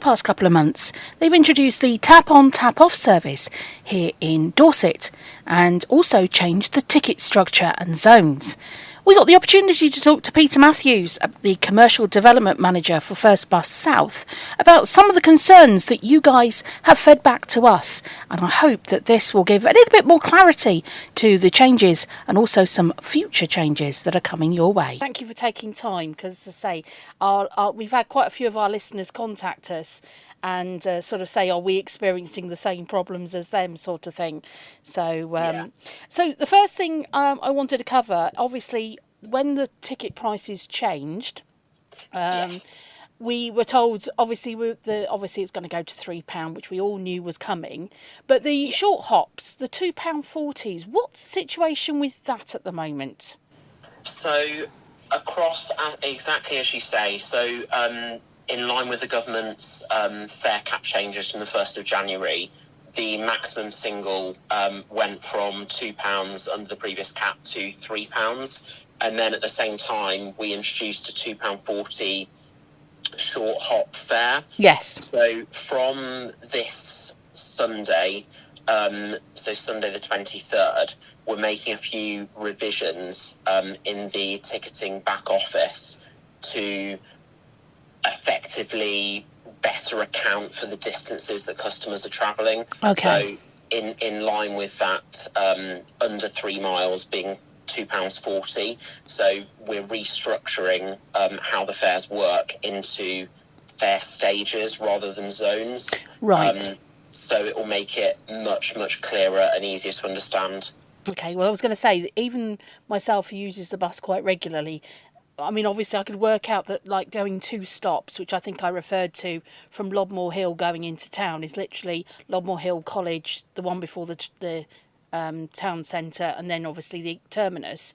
past couple of months, they've introduced the tap on, tap off service here in Dorset and also changed the ticket structure and zones. We got the opportunity to talk to Peter Matthews, the Commercial Development Manager for First Bus South, about some of the concerns that you guys have fed back to us. And I hope that this will give a little bit more clarity to the changes and also some future changes that are coming your way. Thank you for taking time, because as I say, we've had quite a few of our listeners contact us and sort of say, are we experiencing the same problems as them, sort of thing. So so the first thing I wanted to cover, obviously, when the ticket prices changed, we were told, obviously, it's going to go to £3, which we all knew was coming. But the short hops, the £2.40s, what's the situation with that at the moment? So across, exactly as you say, in line with the government's fare cap changes from the 1st of January, the maximum single went from £2 under the previous cap to £3. And then at the same time, we introduced a £2.40 short hop fare. Yes. So from this Sunday, Sunday the 23rd, we're making a few revisions in the ticketing back office to effectively better account for the distances that customers are travelling. Okay. So in line with that, under 3 miles being £2.40. So we're restructuring how the fares work into fare stages rather than zones. Right. So it will make it much, much clearer and easier to understand. Okay, well, I was going to say that even myself, who uses the bus quite regularly, I mean, obviously I could work out that, like, going 2 stops, which I think I referred to from Lobmore Hill going into town, is literally Lobmore Hill College, the one before the town centre, and then obviously the terminus.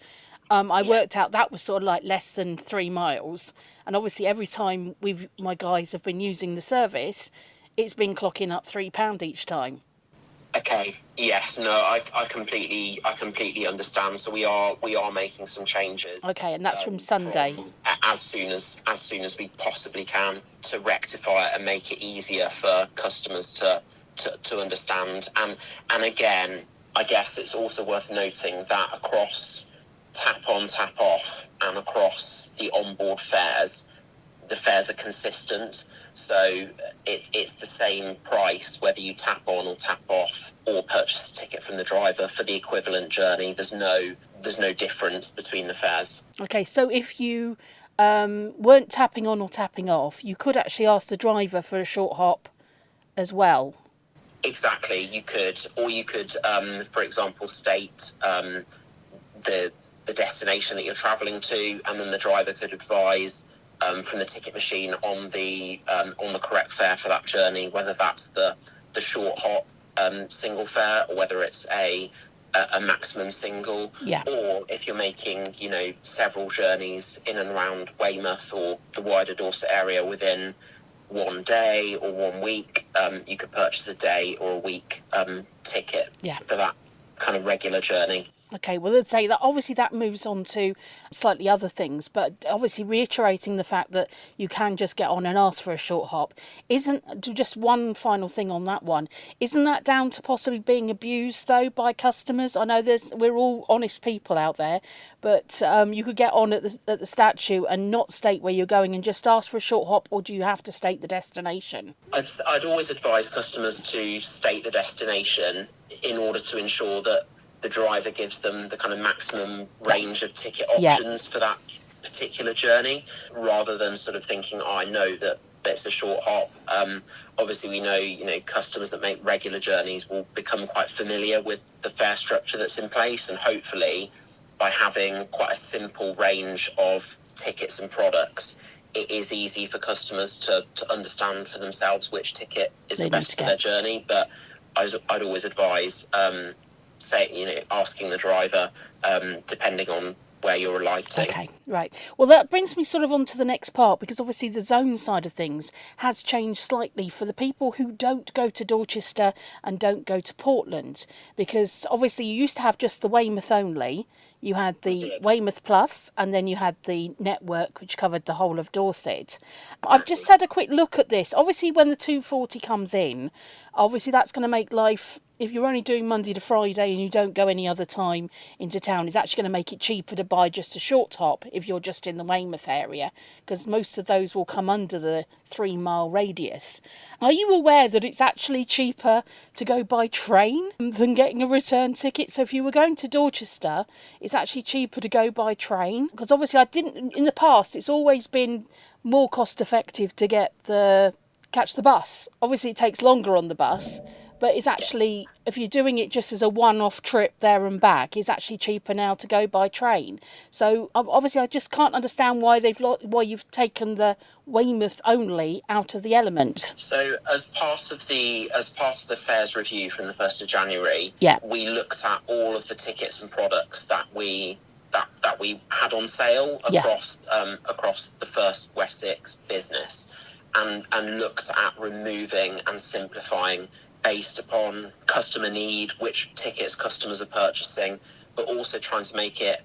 I worked out that was sort of like less than 3 miles. And obviously every time my guys have been using the service, it's been clocking up £3 each time. Okay. Yes. No. I completely understand. So we are making some changes. Okay, and that's from Sunday. As soon as we possibly can, to rectify it and make it easier for customers to understand. And again, I guess it's also worth noting that across tap on, tap off, and across the onboard fares, the fares are consistent. So it's the same price whether you tap on or tap off or purchase a ticket from the driver for the equivalent journey. There's no difference between the fares. Okay, so if you weren't tapping on or tapping off, you could actually ask the driver for a short hop as well. Exactly, you could, or you could, for example, state the destination that you're travelling to, and then the driver could advise from the ticket machine on the correct fare for that journey, whether that's the short hop single fare or whether it's a maximum single. Yeah. Or if you're making several journeys in and around Weymouth or the wider Dorset area within 1 day or 1 week, you could purchase a day or a week ticket for that kind of regular journey. Okay, well, let's say that obviously that moves on to slightly other things, but obviously reiterating the fact that you can just get on and ask for a short hop. Just one final thing on that one, isn't that down to possibly being abused, though, by customers? I know we're all honest people out there, but you could get on at the statue and not state where you're going and just ask for a short hop, or do you have to state the destination? I'd always advise customers to state the destination in order to ensure that the driver gives them the kind of maximum range of ticket options for that particular journey, rather than sort of thinking, I know that it's a short hop. Obviously, we know, customers that make regular journeys will become quite familiar with the fare structure that's in place, and hopefully by having quite a simple range of tickets and products, it is easy for customers to understand for themselves which ticket is the best for their journey. But I'd always advise asking the driver, depending on where you're alighting. Okay, right. Well, that brings me sort of on to the next part, because obviously the zone side of things has changed slightly for the people who don't go to Dorchester and don't go to Portland, because obviously you used to have just the Weymouth only. You had the did. Weymouth Plus, and then you had the network, which covered the whole of Dorset. I've just had a quick look at this. Obviously, when the 240 comes in, obviously that's going to make life, if you're only doing Monday to Friday and you don't go any other time into town, it's actually going to make it cheaper to buy just a short hop if you're just in the Weymouth area, because most of those will come under the 3-mile radius. Are you aware that it's actually cheaper to go by train than getting a return ticket? So if you were going to Dorchester, it's actually cheaper to go by train, because obviously in the past, it's always been more cost effective to catch the bus. Obviously it takes longer on the bus, but it's actually, if you're doing it just as a one-off trip there and back, it's actually cheaper now to go by train. So obviously I just can't understand why you've taken the Weymouth only out of the element. So as part of the fares review from the 1st of January, we looked at all of the tickets and products that we had on sale across the First Wessex business, and looked at removing and simplifying based upon customer need, which tickets customers are purchasing, but also trying to make it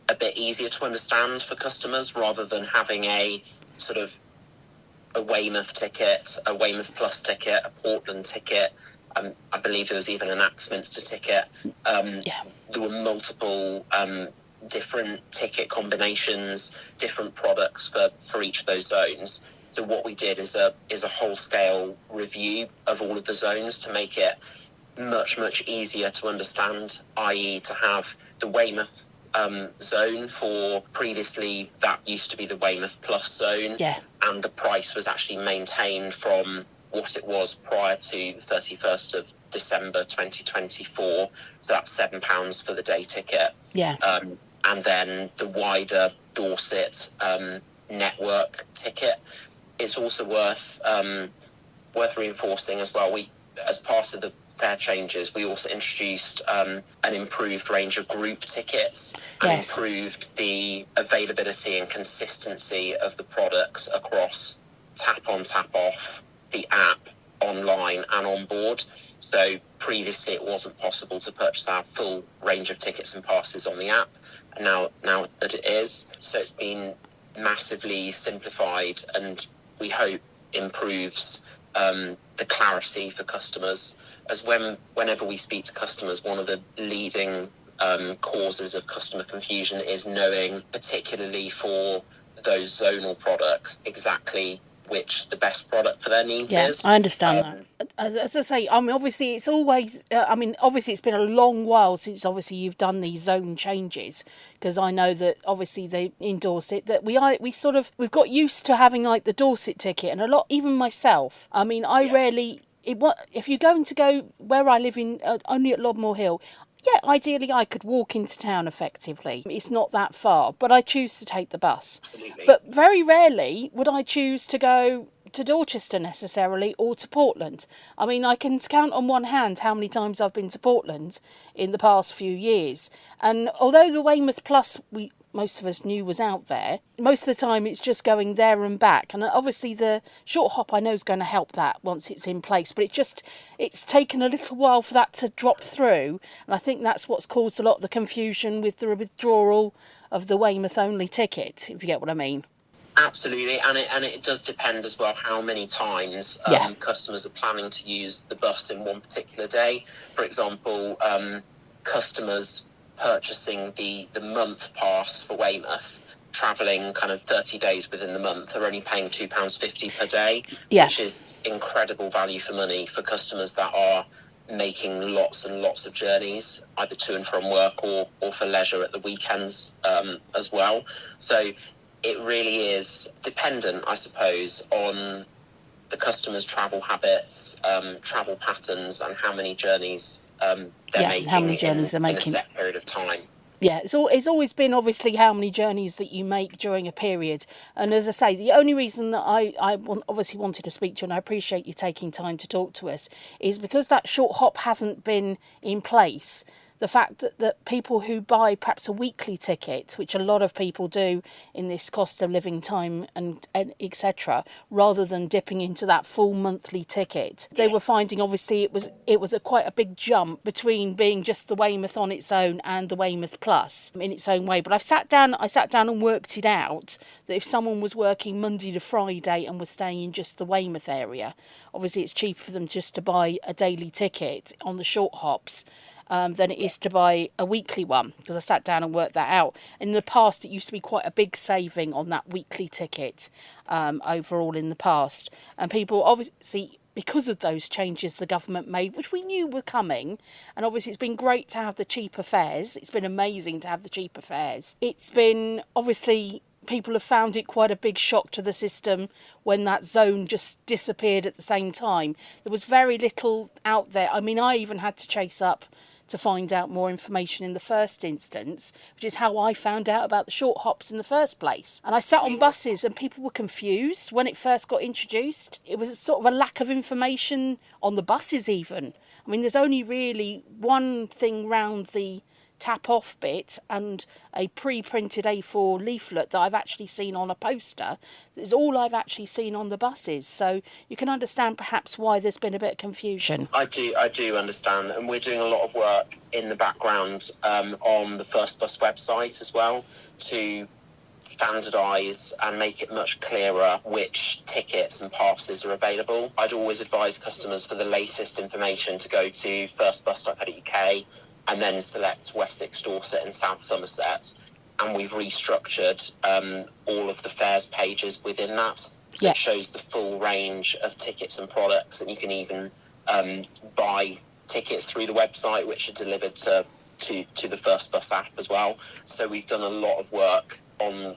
a bit easier to understand for customers, rather than having a sort of a Weymouth ticket, a Weymouth Plus ticket, a Portland ticket. I believe there was even an Axminster ticket. There were multiple different ticket combinations, different products for each of those zones. So what we did is a whole-scale review of all of the zones to make it much, much easier to understand, i.e. to have the Weymouth zone for previously that used to be the Weymouth Plus zone, and the price was actually maintained from what it was prior to the 31st of December 2024. So that's £7 for the day ticket. Yes. And then the wider Dorset network ticket. It's also worth reinforcing as well. As part of the fare changes, we also introduced an improved range of group tickets, and improved the availability and consistency of the products across tap on, tap off, the app, online and on board. So previously it wasn't possible to purchase our full range of tickets and passes on the app, and now that it is. So it's been massively simplified, and we hope improves the clarity for customers. As whenever we speak to customers, one of the leading causes of customer confusion is knowing, particularly for those zonal products, exactly which the best product for their needs is. I understand that. As I say, I mean, obviously it's always, obviously it's been a long while since obviously you've done these zone changes, because I know that obviously they in Dorset that we've got used to having like the Dorset ticket, and a lot, even myself. I mean, rarely, if you're going to go where I live in, only at Lodmore Hill, ideally I could walk into town effectively. It's not that far, but I choose to take the bus. Absolutely. But very rarely would I choose to go to Dorchester necessarily, or to Portland. I mean, I can count on one hand how many times I've been to Portland in the past few years. And although the Weymouth Plus, most of us knew was out there, most of the time it's just going there and back. And obviously the short hop I know is going to help that once it's in place, but it's taken a little while for that to drop through, and I think that's what's caused a lot of the confusion with the withdrawal of the Weymouth only ticket, if you get what I mean. Absolutely, and it does depend as well how many times customers are planning to use the bus in one particular day. For example, customers purchasing the month pass for Weymouth, travelling kind of 30 days within the month, are only paying £2.50 per day, which is incredible value for money for customers that are making lots and lots of journeys, either to and from work or for leisure at the weekends as well. So it really is dependent, I suppose, on the customer's travel habits, travel patterns, and how many journeys they're making, how many journeys they're making in a set period of time. Yeah, it's always been obviously how many journeys that you make during a period. And as I say, the only reason that I obviously wanted to speak to you, and I appreciate you taking time to talk to us, is because that short hop hasn't been in place. the fact that people who buy perhaps a weekly ticket, which a lot of people do in this cost of living time and etc., rather than dipping into that full monthly ticket, they were finding obviously it was quite a big jump between being just the Weymouth on its own and the Weymouth Plus in its own way. But I sat down and worked it out that if someone was working Monday to Friday and was staying in just the Weymouth area, obviously it's cheaper for them just to buy a daily ticket on the short hops than it is to buy a weekly one, because I sat down and worked that out. In the past, it used to be quite a big saving on that weekly ticket overall in the past. And people obviously, because of those changes the government made, which we knew were coming, and obviously it's been great to have the cheaper fares. It's been amazing to have the cheaper fares. It's been, obviously, people have found it quite a big shock to the system when that zone just disappeared at the same time. There was very little out there. I mean, I even had to chase up to find out more information in the first instance, which is how I found out about the short hops in the first place. And I sat on buses and people were confused when it first got introduced. It was sort of a lack of information on the buses even. I mean, there's only really one thing round the tap off bit and a pre-printed A4 leaflet that I've actually seen on a poster. That's all I've actually seen on the buses, so you can understand perhaps why there's been a bit of confusion. I do understand, and we're doing a lot of work in the background on the First Bus website as well to standardise and make it much clearer which tickets and passes are available. I'd always advise customers for the latest information to go to firstbus.co.uk and then select Wessex, Dorset and South Somerset. And we've restructured all of the fares pages within that. So It shows the full range of tickets and products, and you can even buy tickets through the website, which are delivered to the First Bus app as well. So we've done a lot of work on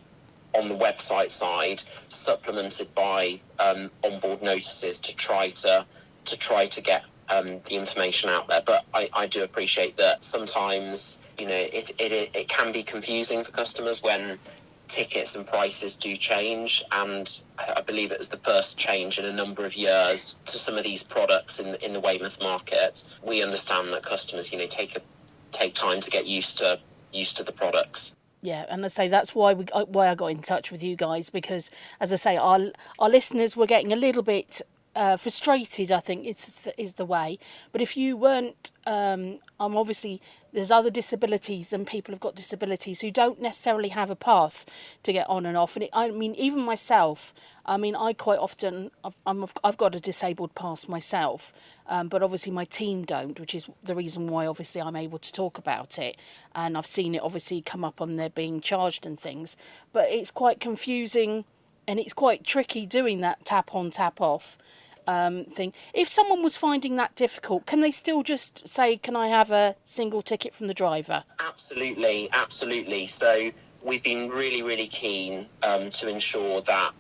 the website side, supplemented by onboard notices to try to get the information out there. But I do appreciate that sometimes, you know, it can be confusing for customers when tickets and prices do change, and I believe it was the first change in a number of years to some of these products in the Weymouth market. We understand that customers, you know, take time to get used to the products. Yeah, and I say that's why I got in touch with you guys, because, as I say, our listeners were getting a little bit frustrated, I think is the way. But if you weren't, obviously there's other disabilities, and people have got disabilities who don't necessarily have a pass to get on and off. And I mean, even myself, I mean, I quite often, I've got a disabled pass myself, but obviously my team don't, which is the reason why obviously I'm able to talk about it. And I've seen it obviously come up on there being charged and things, but it's quite confusing and it's quite tricky doing that tap on, tap off thing. If someone was finding that difficult, can they still just say, can I have a single ticket from the driver? Absolutely. So we've been really, really keen to ensure that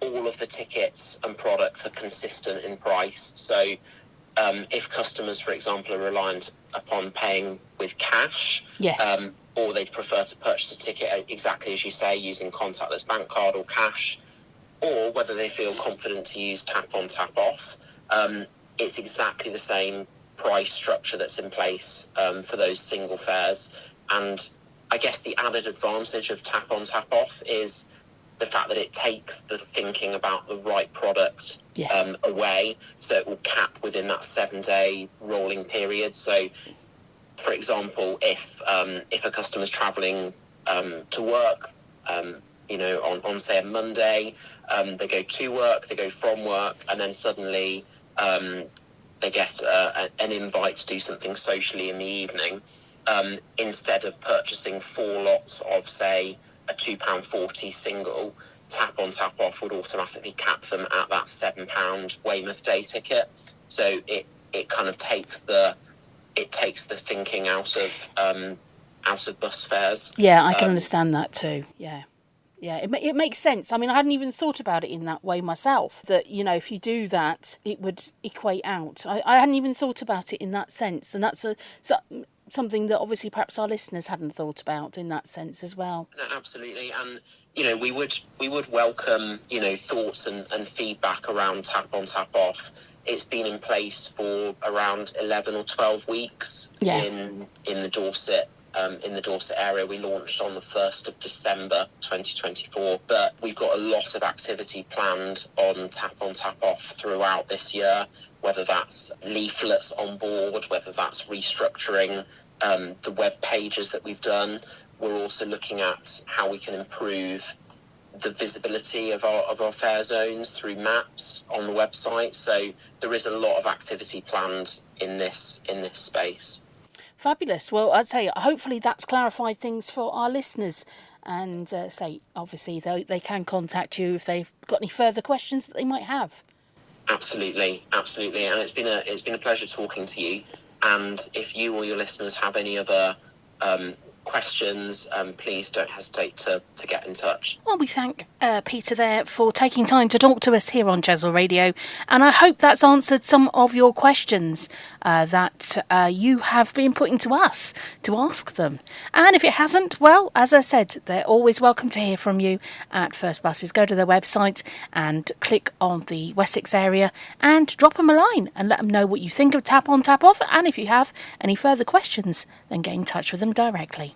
all of the tickets and products are consistent in price. So if customers, for example, are reliant upon paying with cash, yes, or they'd prefer to purchase a ticket exactly as you say, using contactless bank card or cash, or whether they feel confident to use tap on, tap off, it's exactly the same price structure that's in place for those single fares. And I guess the added advantage of tap on, tap off is the fact that it takes the thinking about the right product away. So it will cap within that 7-day rolling period. So, for example, if a customer's travelling to work, you know, on say a Monday, they go to work, they go from work, and then suddenly they get an invite to do something socially in the evening. Instead of purchasing 4 lots of, say, a £2.40 single, tap on, tap off would automatically cap them at that £7 Weymouth day ticket. So it kind of takes the thinking out of bus fares. Yeah, I can understand that too. Yeah, it makes sense. I mean, I hadn't even thought about it in that way myself, that, you know, if you do that, it would equate out. I hadn't even thought about it in that sense, and that's something that obviously perhaps our listeners hadn't thought about in that sense as well. No, absolutely. And, you know, we would welcome, you know, thoughts and feedback around tap on, tap off. it's been in place for around 11 or 12 weeks in the Dorset. In the Dorset area. We launched on the 1st of December 2024, but we've got a lot of activity planned on, tap off throughout this year, whether that's leaflets on board, whether that's restructuring the web pages that we've done. We're also looking at how we can improve the visibility of our fare zones through maps on the website. So there is a lot of activity planned in this space. Fabulous. Well, I'd say hopefully that's clarified things for our listeners, and say obviously they can contact you if they've got any further questions that they might have. Absolutely, and it's been a pleasure talking to you. And if you or your listeners have any other questions, please don't hesitate to get in touch. Well, we thank Peter there for taking time to talk to us here on Chesil Radio, and I hope that's answered some of your questions that you have been putting to us to ask them. And if it hasn't, well, as I said, they're always welcome to hear from you at First Buses. Go to their website and click on the Wessex area and drop them a line and let them know what you think of Tap On Tap Off, and if you have any further questions, then get in touch with them directly.